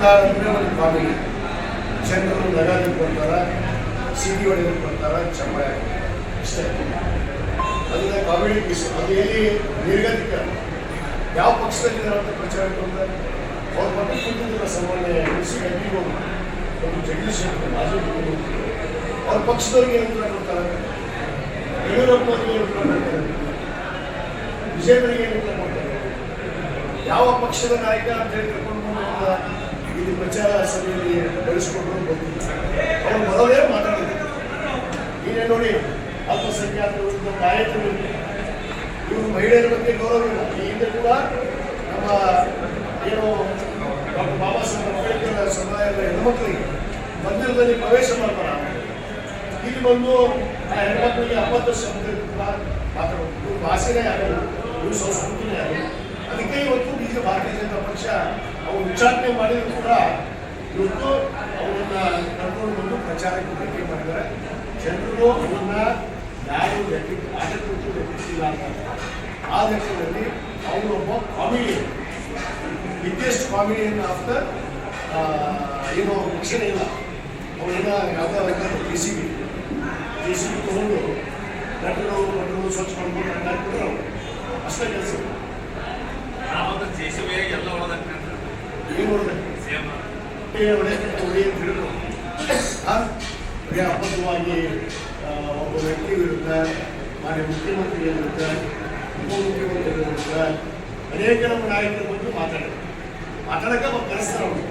ಅಂದರೆ ಒಂದು ಕಾಮಿಡಿ. ಜನರು ನಗಾಲಿಕ್ಕೆ ಬರ್ತಾರೆ, ಸಿಟಿ ಹೊಡೆಯಕ್ಕೆ ಬರ್ತಾರೆ, ಚಂಬಳ ಇಷ್ಟೇ. ಅದನ್ನ ಕಾಮಿಡಿ ಪೀಸ್. ಅದು ಎಲ್ಲಿ ನಿರ್ಗತಿಕ ಯಾವ ಪಕ್ಷದಲ್ಲಿ ಅಂತ ಪ್ರಚಾರ ಕೊಡ್ತಾರೆ. ಅವ್ರ ಪಕ್ಕ ಕುಟುಂಬದ ಸಾಮಾನ್ಯ ಎಂ.ಸಿ. ಒಂದು ಜಗದೀಶ್ ಮಾಜಿ ಮುಖ್ಯಮಂತ್ರಿ ಅವ್ರ ಪಕ್ಷದವ್ರಿಗೆ ಏನು ಉತ್ತರ ಕೊಡ್ತಾರೆ, ಯಡಿಯೂರಪ್ಪನವ್ರಿಗೆ ಏನು ಉತ್ತರ ಕೊಡ್ತಾರೆ, ವಿಜಯನವರಿಗೆ ಏನು ಉತ್ತರ ಕೊಡ್ತಾರೆ. ಯಾವ ಪಕ್ಷದ ನಾಯಕ ಅಂತ ಹೇಳಿ ಕರ್ಕೊಂಡು ಇಲ್ಲಿ ಪ್ರಚಾರ ಸಭೆಯಲ್ಲಿ ಬೆಳೆಸ್ಕೊಂಡ್ರು ಗೊತ್ತಿಲ್ಲ. ಅವರು ಮೊದಲೇ ಮಾತಾಡಿದ್ರು. ಈಗೇ ನೋಡಿ, ಅಲ್ಪಸಂಖ್ಯಾತರ ವಿರುದ್ಧ ನಾಯಕರು, ಇವರು ಮಹಿಳೆಯರ ಬಗ್ಗೆ ಗೌರವ ಇಲ್ಲ. ಈ ಹಿಂದೆ ಕೂಡ ನಮ್ಮ ಏನು ಡಾಕ್ಟರ್ ಬಾಬಾ ಸಾಹೇಬ್ ಅಂಬೇಡ್ಕರ್ ಸಮುದಾಯದ ಹೆಣ್ಮಕ್ಳಿಗೆ ಮಂದಿರದಲ್ಲಿ ಪ್ರವೇಶ ಮಾಡ್ತಾರೆ. ಇಲ್ಲಿ ಬಂದು ಆ ಹೆಣ್ಮಕ್ಳಿಗೆ 50 ವರ್ಷ ಮಾತಾಡೋದು. ಇವ್ರ ಭಾಷೆನೇ ಆಗಲ್ಲ, ಇವ್ರ ಸಂಸ್ಕೃತಿನೇ ಆಗಲ್ಲ. ಅದಕ್ಕೆ ಇವತ್ತು ಈಗ ಭಾರತೀಯ ಜನತಾ ಪಕ್ಷ ಅವರು ಉಚ್ಚಾಟನೆ ಮಾಡಿದ್ರು ಕೂಡ ಇವತ್ತು ಅವರನ್ನ ಕರ್ಕೊಂಡು ಬಂದು ಪ್ರಚಾರಕ್ಕೆ ಭೇಟಿ ಮಾಡಿದ್ದಾರೆ. ಜನರು ಅವನ್ನ ಯಾರು ಆಟಕ್ಕೂ ಲೆಕ್ಕಿಸಿಲ್ಲ ಅಂತ. ಆ ಲೆಕ್ಕದಲ್ಲಿ ಅವರು ಒಬ್ಬ comedian, biggest comedian of the ಏನೋ ಶಿಕ್ಷಣ ಇಲ್ಲ. ಅವರೆಲ್ಲ ಯಾವುದೋ ಜೆ.ಸಿ.ಬಿ ತಗೊಂಡು ಗಟ್ಟರು ಸ್ವಚ್ಛ ಮಾಡ್ಕೊಂಡು ಹಾಕಿದ್ರು. ಅಷ್ಟೇ ಕೆಲಸ. ಅಬದ್ಧವಾಗಿ ಒಬ್ಬ ವ್ಯಕ್ತಿ ವಿರುದ್ಧ, ಮಾನ್ಯ ಮುಖ್ಯಮಂತ್ರಿಗಳ ವಿರುದ್ಧ, ಉಪಮುಖ್ಯಮಂತ್ರಿಗಳ ವಿರುದ್ಧ ಅನೇಕ ನಮ್ಮ ನಾಯಕರ ಬಗ್ಗೆ ಮಾತಾಡಕ್ಕೆ ಕರೆಸ್ತಾರೆ ಅವರು.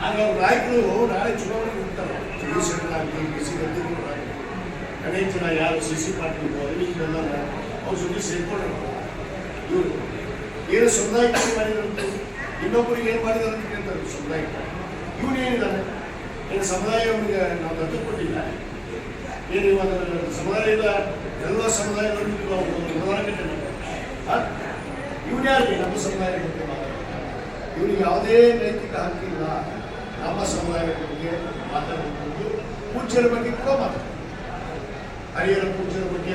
ಆದ್ರೆ ಅವ್ರ ನಾಯಕರು ನಾಳೆ ಚುನಾವಣೆ ಇರ್ತಾರೆ. ಜಗದೀಶ್ ಶೆಟ್ಟರಾಗಲಿ, ಕೆ.ಸಿ. ಗದ್ದಿಗೌಡರಾಗಲಿ, ಅನೇಕ ಜನ ಯಾರು ಸಿ ಪಾಟೀಲ್ ಅರವಿಂದ ಅವ್ರ ಜೊತೆ ಸೇರ್ಕೊಂಡಿರ್ತಾರೆ. ಇವರು ಏನು ಸಮುದಾಯಕ್ಕೆ ಮಾಡಿದಂತೆ ಇನ್ನೊಬ್ಬರಿಗೆ ಏನು ಮಾಡಿದಾರೆ ಅಂತ ಕೇಳ್ತಾರೆ. ಸಮುದಾಯಕ್ಕೆ ಇವನು ಏನಿದ್ದಾನೆ, ಏನು ಸಮುದಾಯ ಅವನಿಗೆ ನಾವು ದತ್ತು ಕೊಟ್ಟಿಲ್ಲ. ಏನು ಇವಾಗ ಸಮುದಾಯದ ಎಲ್ಲ ಸಮುದಾಯಗಳನ್ನು ಹೋರಾಟ ಇವನು ಯಾರಿಗೆ ನಮ್ಮ ಸಮುದಾಯದ ಬಗ್ಗೆ ಮಾತಾಡ್ತಾರೆ. ಇವನಿಗೆ ಯಾವುದೇ ನೈತಿಕ ಹಕ್ಕಿಲ್ಲ ನಮ್ಮ ಸಮುದಾಯದ ಬಗ್ಗೆ ಮಾತಾಡಬಹುದು. ಪೂಜ್ಯರ ಬಗ್ಗೆ ಕೂಡ ಮಾತಾಡ್ತಾರೆ. ಹರಿಹರ ಪೂಜ್ಯರ ಬಗ್ಗೆ